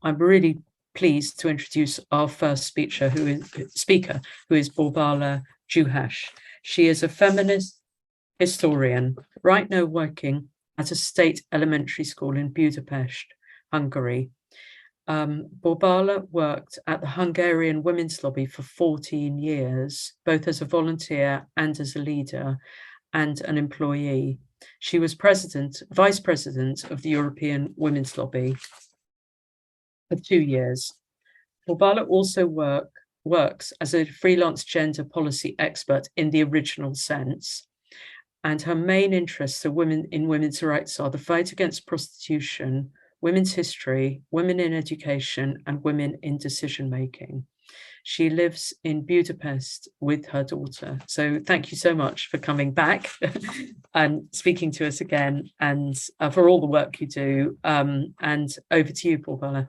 I'm really pleased to introduce our first speaker, who is Borbála Juhász. She is a feminist historian, right now working at a state elementary school in Budapest, Hungary. Borbála worked at the Hungarian women's lobby for 14 years, both as a volunteer and as a leader and an employee. She was vice president of the European Women's Lobby for 2 years. Borbála also works as a freelance gender policy expert in the original sense, and her main interests in women's rights are the fight against prostitution, women's history, women in education, and women in decision-making. She lives in Budapest with her daughter. So thank you so much for coming back and speaking to us again, and for all the work you do. And over to you, Borbála.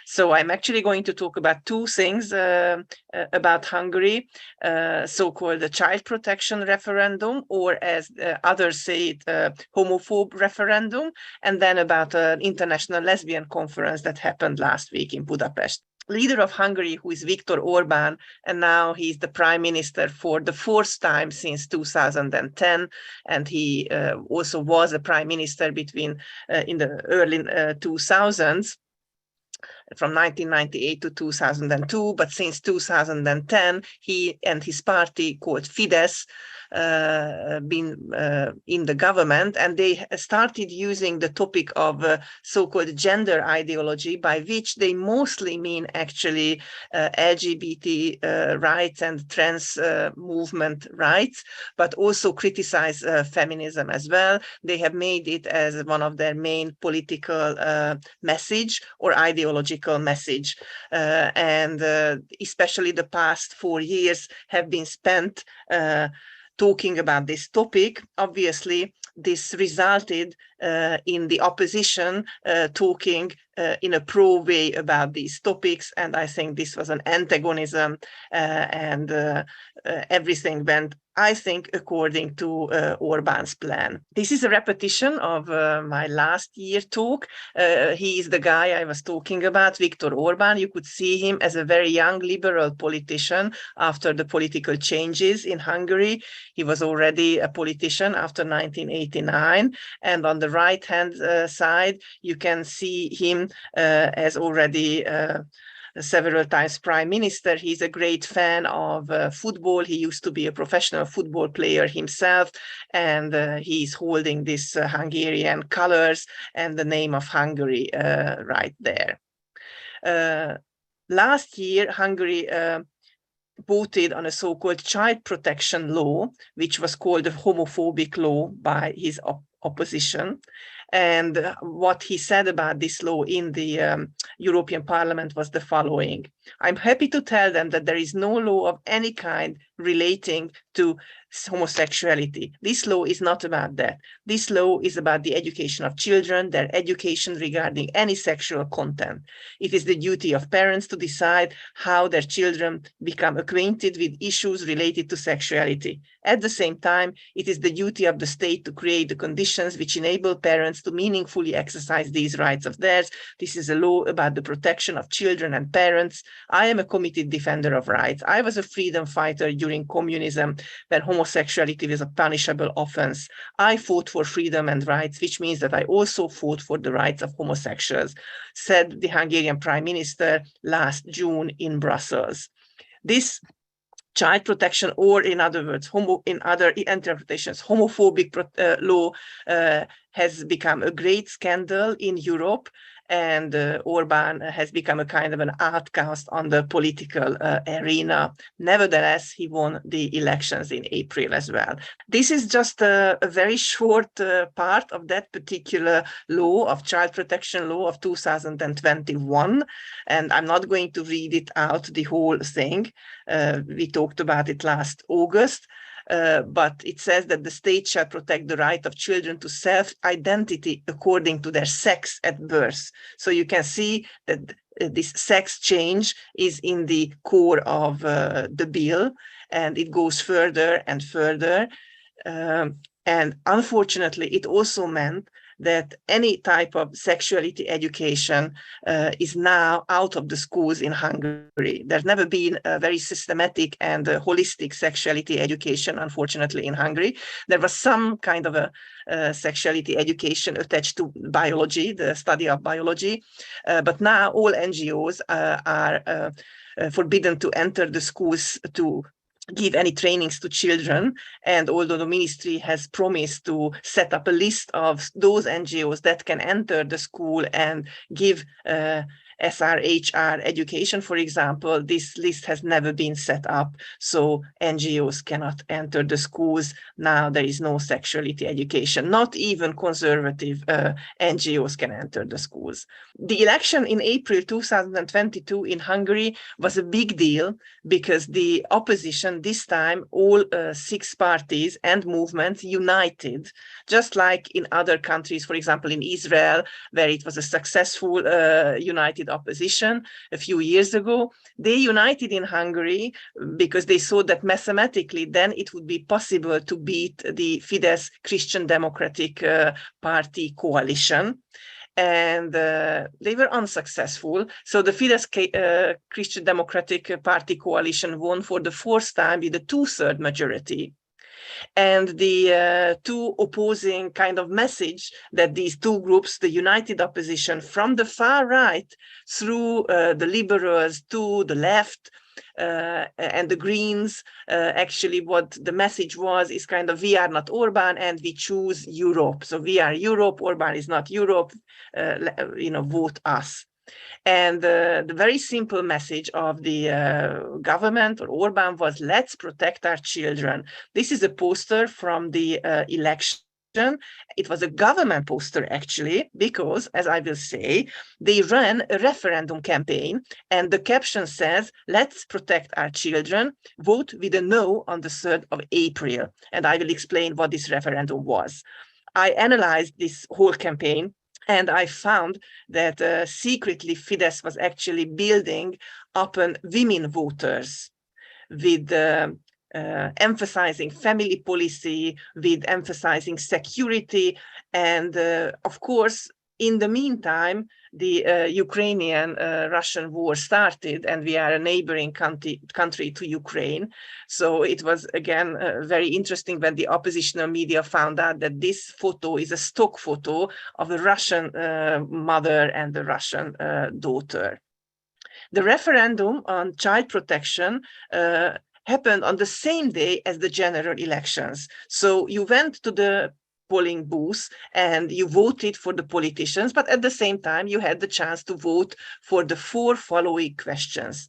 So I'm actually going to talk about two things about Hungary, so-called the child protection referendum, or as others say it, homophobe referendum, and then about an international lesbian conference that happened last week in Budapest. Leader of Hungary, who is Viktor Orbán, and now he's the prime minister for the fourth time since 2010, and he also was a prime minister in the early 2000s. From 1998 to 2002, but since 2010, he and his party called Fidesz been in the government, and they started using the topic of so-called gender ideology, by which they mostly mean actually LGBT rights and trans movement rights, but also criticize feminism as well. They have made it as one of their main political message or ideological message, and especially the past 4 years have been spent talking about this topic. Obviously, this resulted in the opposition talking in a pro way about these topics, and I think this was an antagonism, and everything went, I think, according to Orbán's plan. This is a repetition of my last year talk. He is the guy I was talking about, Viktor Orbán. You could see him as a very young liberal politician after the political changes in Hungary. He was already a politician after 1989. And on the right-hand side, you can see him as already several times prime minister. He's a great fan of football. He used to be a professional football player himself, and he's holding this Hungarian colors and the name of Hungary right there. Last year, Hungary voted on a so-called child protection law, which was called a homophobic law by his opposition. And what he said about this law in the European Parliament was the following: I'm happy to tell them that there is no law of any kind relating to homosexuality. This law is not about that. This law is about the education of children, their education regarding any sexual content. It is the duty of parents to decide how their children become acquainted with issues related to sexuality. At the same time, it is the duty of the state to create the conditions which enable parents to meaningfully exercise these rights of theirs. This is a law about the protection of children and parents. I am a committed defender of rights. I was a freedom fighter during communism, when homosexuality was a punishable offense. I fought for freedom and rights, which means that I also fought for the rights of homosexuals, said the Hungarian Prime Minister last June in Brussels. This child protection, or in other words, in other interpretations, homophobic law has become a great scandal in Europe, and Orbán has become a kind of an outcast on the political arena. Nevertheless, he won the elections in April as well. This is just a very short part of that particular law, of child protection law of 2021, and I'm not going to read it out, the whole thing. We talked about it last August. But it says that the state shall protect the right of children to self-identity according to their sex at birth. So you can see that this sex change is in the core of the bill, and it goes further and further. And unfortunately, it also meant that any type of sexuality education is now out of the schools in Hungary. There's never been a very systematic and holistic sexuality education, unfortunately, in Hungary. There was some kind of a sexuality education attached to biology, the study of biology, but now all NGOs are forbidden to enter the schools to give any trainings to children. And although the ministry has promised to set up a list of those NGOs that can enter the school and give SRHR education, for example, this list has never been set up. So NGOs cannot enter the schools. Now there is no sexuality education. Not even conservative NGOs can enter the schools. The election in April 2022 in Hungary was a big deal because the opposition, this time, all 6 parties and movements united, just like in other countries, for example, in Israel, where it was a successful united opposition a few years ago. They united in Hungary because they saw that mathematically then it would be possible to beat the Fidesz Christian Democratic Party coalition. And they were unsuccessful. So the Fidesz Christian Democratic Party coalition won for the 4th time with a 2/3 majority. And the two opposing kind of message that these two groups, the united opposition from the far right through the liberals to the left, and the Greens, actually what the message was is kind of, we are not Orbán and we choose Europe. So we are Europe, Orbán is not Europe, vote us. And the very simple message of the government or Orbán was, let's protect our children. This is a poster from the election. It was a government poster, actually, because, as I will say, they ran a referendum campaign, and the caption says, let's protect our children, vote with a no on the 3rd of April. And I will explain what this referendum was. I analyzed this whole campaign, and I found that secretly Fidesz was actually building upon women voters with emphasizing family policy, with emphasizing security. And of course, in the meantime, the Ukrainian-Russian war started, and we are a neighboring country to Ukraine. So it was, again, very interesting when the oppositional media found out that this photo is a stock photo of a Russian mother and a Russian daughter. The referendum on child protection happened on the same day as the general elections. So you went to the polling booth and you voted for the politicians, but at the same time, you had the chance to vote for the 4 following questions.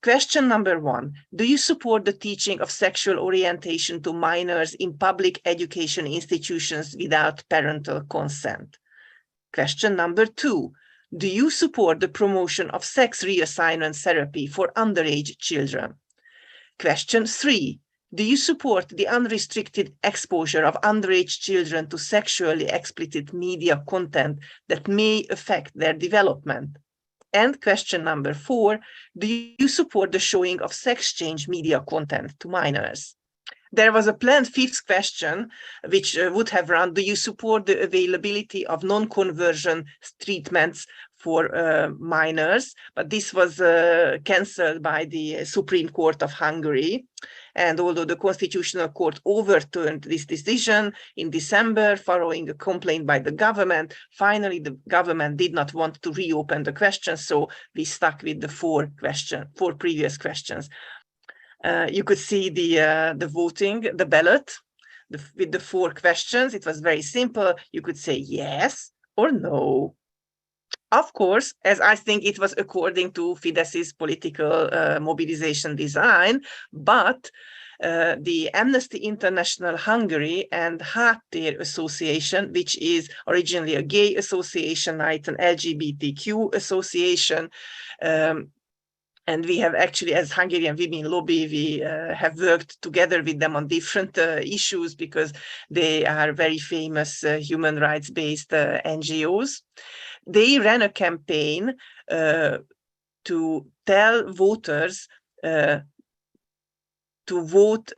Question number 1, do you support the teaching of sexual orientation to minors in public education institutions without parental consent? Question number 2, do you support the promotion of sex reassignment therapy for underage children? Question 3, do you support the unrestricted exposure of underage children to sexually explicit media content that may affect their development? And question number 4, do you support the showing of sex change media content to minors? There was a planned 5th question, which would have run, do you support the availability of non-conversion treatments for minors? But this was cancelled by the Supreme Court of Hungary. And although the Constitutional Court overturned this decision in December following a complaint by the government, finally the government did not want to reopen the question, so we stuck with the 4 previous questions. You could see the voting, the ballot, with the 4 questions. It was very simple. You could say yes or no. Of course, as I think it was according to Fidesz's political mobilization design, but the Amnesty International Hungary and Háttér Association, which is originally a gay association, now it's an LGBTQ association, and we have actually, as Hungarian Women Lobby, we have worked together with them on different issues because they are very famous human rights-based NGOs. They ran a campaign to tell voters to vote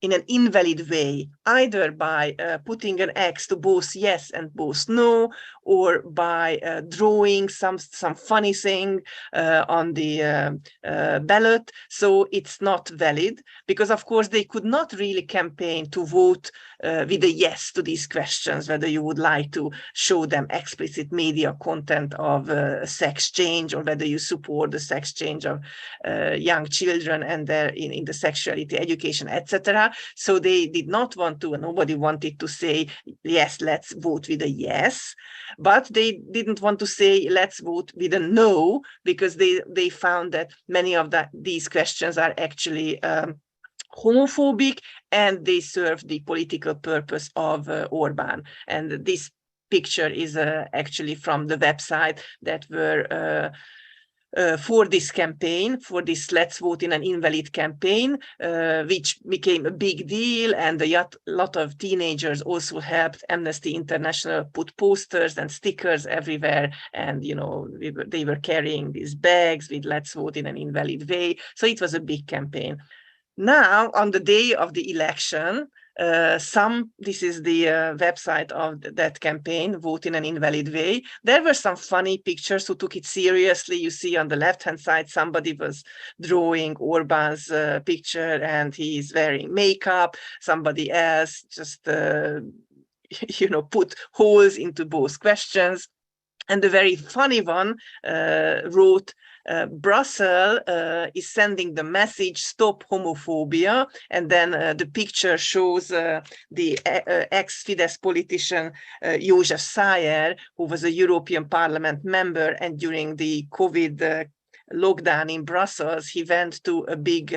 in an invalid way, either by putting an X to both yes and both no, or by drawing some funny thing on the ballot. So it's not valid, because of course they could not really campaign to vote with a yes to these questions, whether you would like to show them explicit media content of sex change, or whether you support the sex change of young children and their in the sexuality education, etc. So they did not want to, and nobody wanted to say, yes, let's vote with a yes, but they didn't want to say, let's vote with a no, because they found that many of these questions are actually homophobic, and they serve the political purpose of Orbán. And this picture is actually from the website that were for this campaign, for this Let's Vote in an Invalid campaign, which became a big deal, and a lot of teenagers also helped Amnesty International put posters and stickers everywhere, and they were carrying these bags with Let's Vote in an Invalid way. So it was a big campaign. Now, on the day of the election, this is the website of that campaign, Vote in an Invalid Way. There were some funny pictures who took it seriously. You see on the left-hand side, somebody was drawing Orbán's picture and he's wearing makeup. Somebody else just, put holes into both questions. And the very funny one wrote, Brussels is sending the message, stop homophobia. And then the picture shows the ex-Fidesz politician József Szájer, who was a European Parliament member. And during the COVID lockdown in Brussels, he went to a big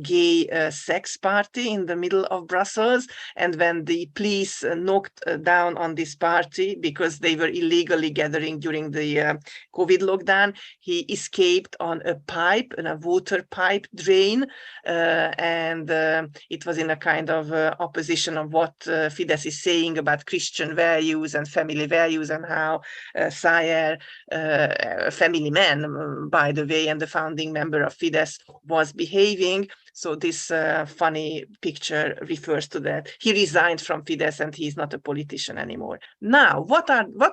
gay sex party in the middle of Brussels. And when the police knocked down on this party because they were illegally gathering during the COVID lockdown, he escaped on a pipe, in a water pipe drain. And it was in a kind of opposition of what Fidesz is saying about Christian values and family values, and how Szájer, a family man, by the way, and the founding member of Fidesz, was behaving. So this funny picture refers to that. He resigned from Fidesz and he's not a politician anymore. Now, what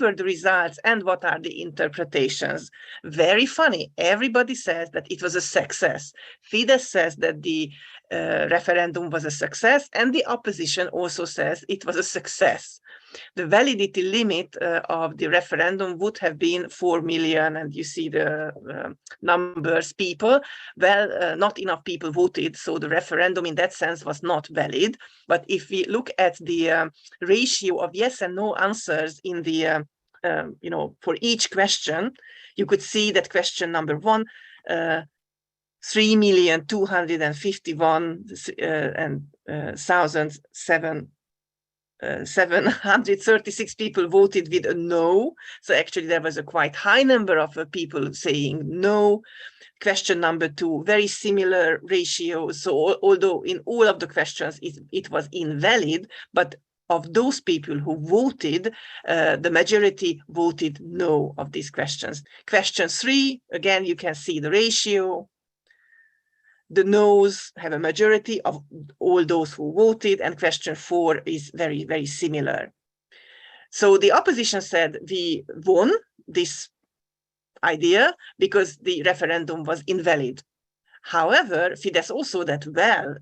were the results and what are the interpretations? Very funny. Everybody says that it was a success. Fidesz says that the referendum was a success, and the opposition also says it was a success. The validity limit of the referendum would have been 4 million, and you see the numbers, people. Well, not enough people voted, so the referendum in that sense was not valid. But if we look at the ratio of yes and no answers in the, for each question, you could see that question number 1, 3,251,736 people voted with a no. So actually there was a quite high number of people saying no. Question number 2, very similar ratios. So although in all of the questions it was invalid, but of those people who voted, the majority voted no of these questions. Question 3, again, you can see the ratio. The no's have a majority of all those who voted, and question 4 is very, very similar. So the opposition said we won this idea because the referendum was invalid. However, Fidesz also that, well,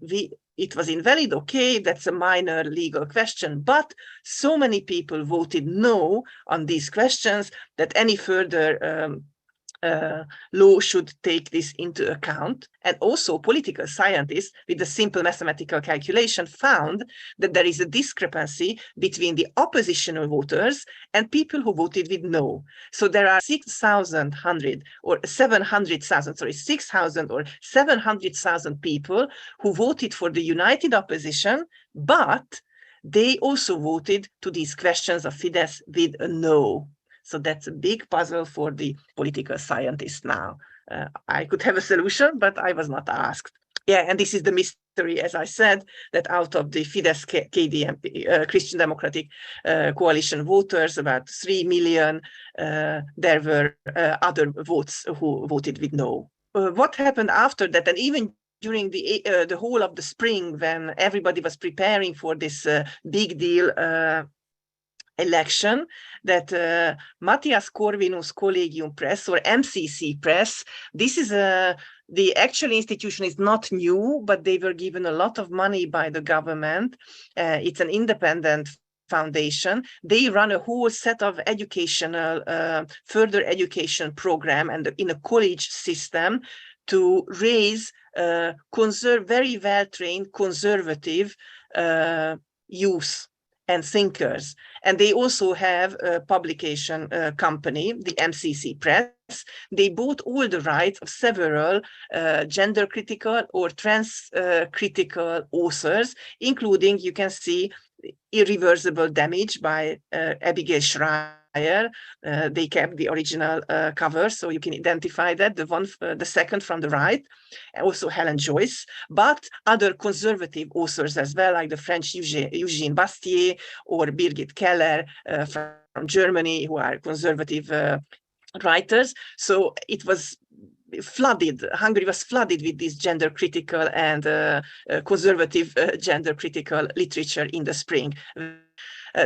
it was invalid, okay, that's a minor legal question, but so many people voted no on these questions that any further law should take this into account. And also political scientists with a simple mathematical calculation found that there is a discrepancy between the oppositional voters and people who voted with no. So there are 6,000 or 700,000 people who voted for the united opposition, but they also voted to these questions of Fidesz with a no. So that's a big puzzle for the political scientists now. I could have a solution, but I was not asked. Yeah, and this is the mystery, as I said, that out of the Fidesz KDNP, Christian Democratic Coalition voters, about 3 million, there were other votes who voted with no. What happened after that? And even during the whole of the spring, when everybody was preparing for this big deal election, that Matthias Corvinus Collegium Press, or MCC Press, this is the actual institution is not new, but they were given a lot of money by the government. It's an independent foundation. They run a whole set of educational, further education program and in a college system to raise very well-trained conservative youth and thinkers. And they also have a publication company, the MCC Press. They bought all the rights of several gender critical or trans critical authors, including, you can see, Irreversible Damage by Abigail Schreier. They kept the original cover, so you can identify that, the second from the right, and also Helen Joyce, but other conservative authors as well, like the French Eugène Bastier or Birgit Keller from Germany, who are conservative writers. So it was flooded, Hungary was flooded with this gender critical and conservative gender critical literature in the spring.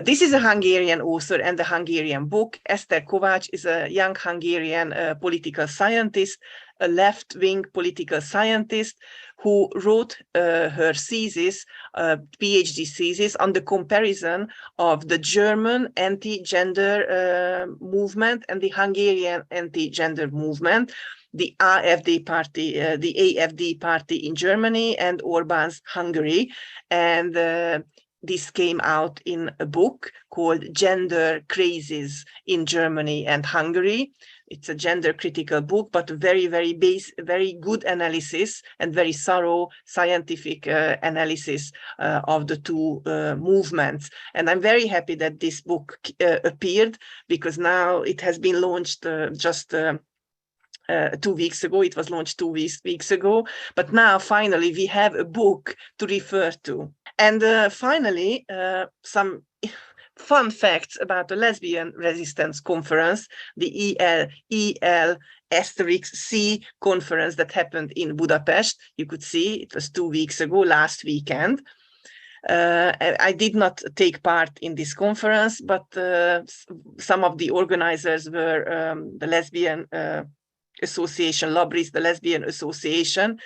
This is a Hungarian author and a Hungarian book. Eszter Kovács is a young Hungarian political scientist, a left-wing political scientist who wrote her thesis, PhD thesis, on the comparison of the German anti-gender movement and the Hungarian anti-gender movement, the AfD party in Germany and Orbán's Hungary. And this came out in a book called Gender Crazes in Germany and Hungary. It's a gender critical book, but very good analysis and very thorough scientific analysis of the two movements. And I'm very happy that this book appeared, because now it has been launched just 2 weeks ago. It was launched 2 weeks ago, but now finally we have a book to refer to. And finally, some fun facts about the Lesbian Resistance Conference, the LXXIX conference that happened in Budapest. You could see it was 2 weeks ago, last weekend. I did not take part in this conference, but some of the organizers were the Lesbian Association, Labris, the Lesbian Association,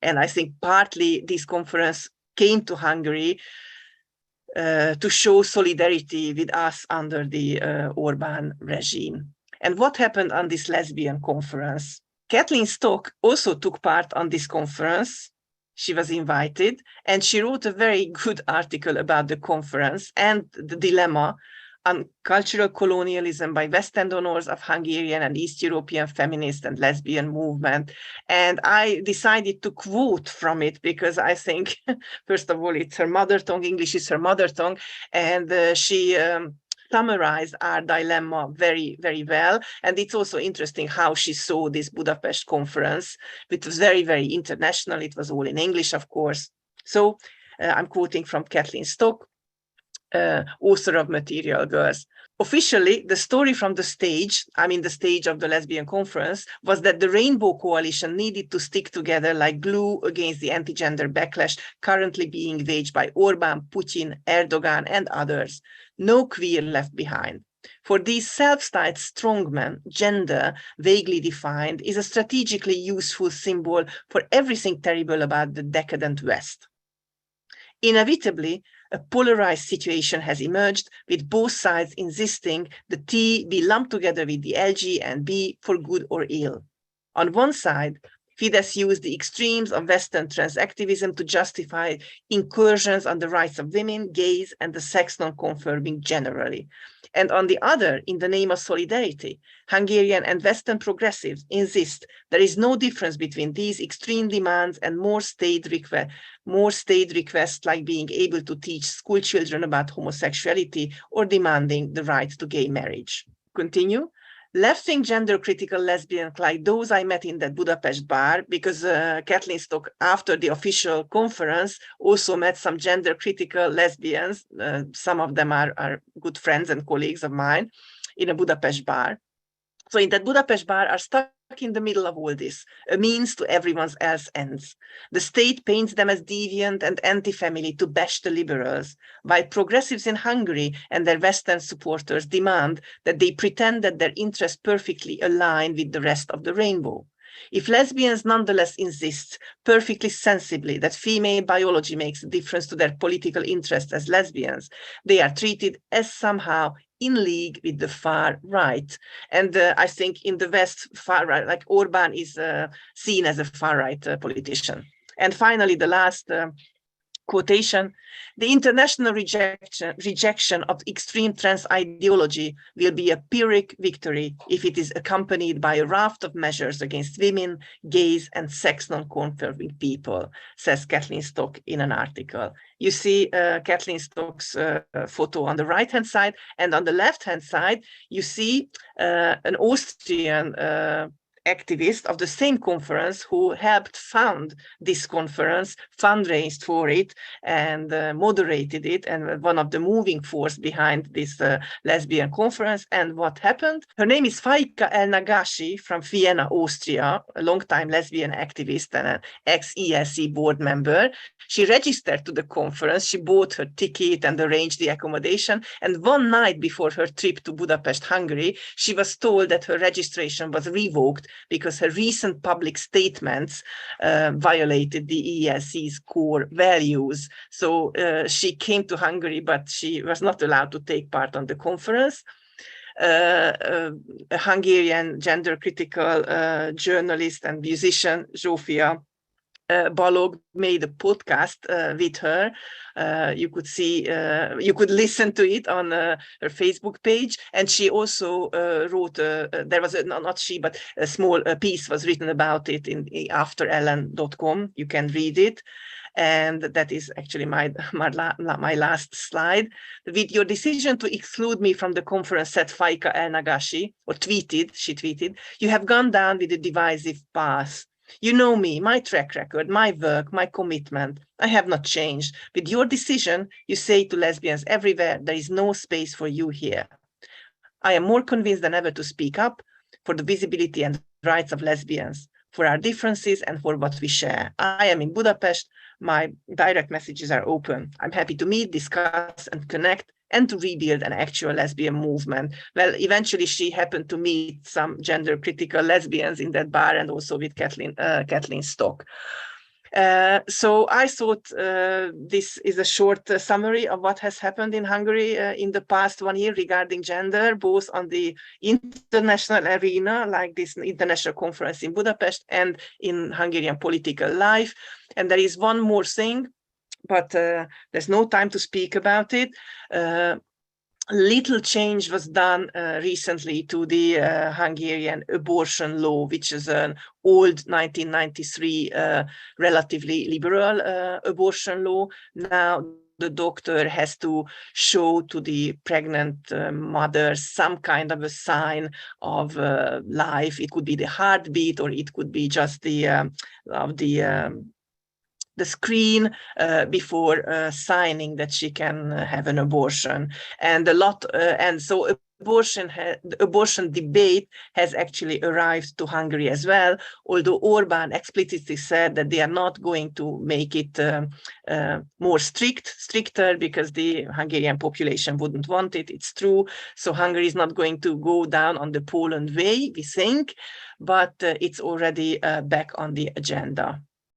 and I think partly this conference came to Hungary to show solidarity with us under the Orbán regime. And what happened on this lesbian conference? Kathleen Stock also took part on this conference. She was invited, and she wrote a very good article about the conference and the dilemma on cultural colonialism by Western donors of Hungarian and East European feminist and lesbian movement. And I decided to quote from it because I think, first of all, it's her mother tongue, English is her mother tongue, and she summarized our dilemma very well. And it's also interesting how she saw this Budapest conference, which was very international. It was all in English, of course. So I'm quoting from Kathleen Stock, author of Material Girls. Officially, the story from the stage, I mean the stage of the lesbian conference, was that the Rainbow Coalition needed to stick together like glue against the anti-gender backlash currently being waged by Orbán, Putin, Erdogan, and others. No queer left behind. For these self-styled strongmen, gender, vaguely defined, is a strategically useful symbol for everything terrible about the decadent West. Inevitably, a polarized situation has emerged, with both sides insisting the T be lumped together with the LG and B for good or ill. On one side, Fidesz used the extremes of Western transactivism to justify incursions on the rights of women, gays, and the sex non-conforming generally. And on the other, in the name of solidarity, Hungarian and Western progressives insist there is no difference between these extreme demands and more staid requests like being able to teach school children about homosexuality or demanding the right to gay marriage. Continue. Left-wing gender-critical lesbians like those I met in that Budapest bar, because Kathleen Stock, after the official conference, also met some gender-critical lesbians. Some of them are good friends and colleagues of mine in a Budapest bar. So in that Budapest bar are stuck in the middle of all this, a means to everyone else's ends. The state paints them as deviant and anti-family to bash the liberals, while progressives in Hungary and their Western supporters demand that they pretend that their interests perfectly align with the rest of the rainbow. If lesbians nonetheless insist perfectly sensibly that female biology makes a difference to their political interests as lesbians, they are treated as somehow in league with the far right. And I think in the West, far right, like Orbán is seen as a far right politician. And finally, the last quotation, the international rejection of extreme trans ideology will be a Pyrrhic victory if it is accompanied by a raft of measures against women, gays, and sex non-conforming people, says Kathleen Stock in an article. You see Kathleen Stock's photo on the right-hand side, and on the left-hand side, you see an Austrian activist of the same conference who helped found this conference, fundraised for it, and moderated it, and one of the moving force behind this lesbian conference. And what happened? Her name is Faika El-Nagashi from Vienna, Austria, a longtime lesbian activist and an ex-ELC board member. She registered to the conference, she bought her ticket and arranged the accommodation, and one night before her trip to Budapest, Hungary, she was told that her registration was revoked because her recent public statements violated the ELC's core values. So she came to Hungary, but she was not allowed to take part on the conference. A Hungarian gender-critical journalist and musician, Zsófia Balog, made a podcast with her. You could see, you could listen to it on her Facebook page. And she also wrote, there was not she, but a small piece was written about it in afterellen.com. You can read it. And that is actually my last slide. With your decision to exclude me from the conference, said Faika El-Nagashi, or she tweeted, you have gone down with a divisive path. You know me, my track record, my work, my commitment. I have not changed. With your decision, you say to lesbians everywhere, there is no space for you here. I am more convinced than ever to speak up for the visibility and rights of lesbians, for our differences and for what we share. I am in Budapest. My direct messages are open. I'm happy to meet, discuss, and connect, and to rebuild an actual lesbian movement. Well, eventually she happened to meet some gender-critical lesbians in that bar, and also with Kathleen Stock. So I thought this is a short summary of what has happened in Hungary in the past 1 year regarding gender, both on the international arena, like this international conference in Budapest, and in Hungarian political life. And there is one more thing, but there's no time to speak about it. Little change was done recently to the Hungarian abortion law, which is an old 1993 relatively liberal abortion law. Now the doctor has to show to the pregnant mother some kind of a sign of life. It could be the heartbeat, or it could be just the screen before signing that she can have an abortion. And so the abortion debate has actually arrived to Hungary as well, although Orbán explicitly said that they are not going to make it more stricter because the Hungarian population wouldn't want it. It's true. So Hungary is not going to go down on the Poland way, we think, but it's already back on the agenda.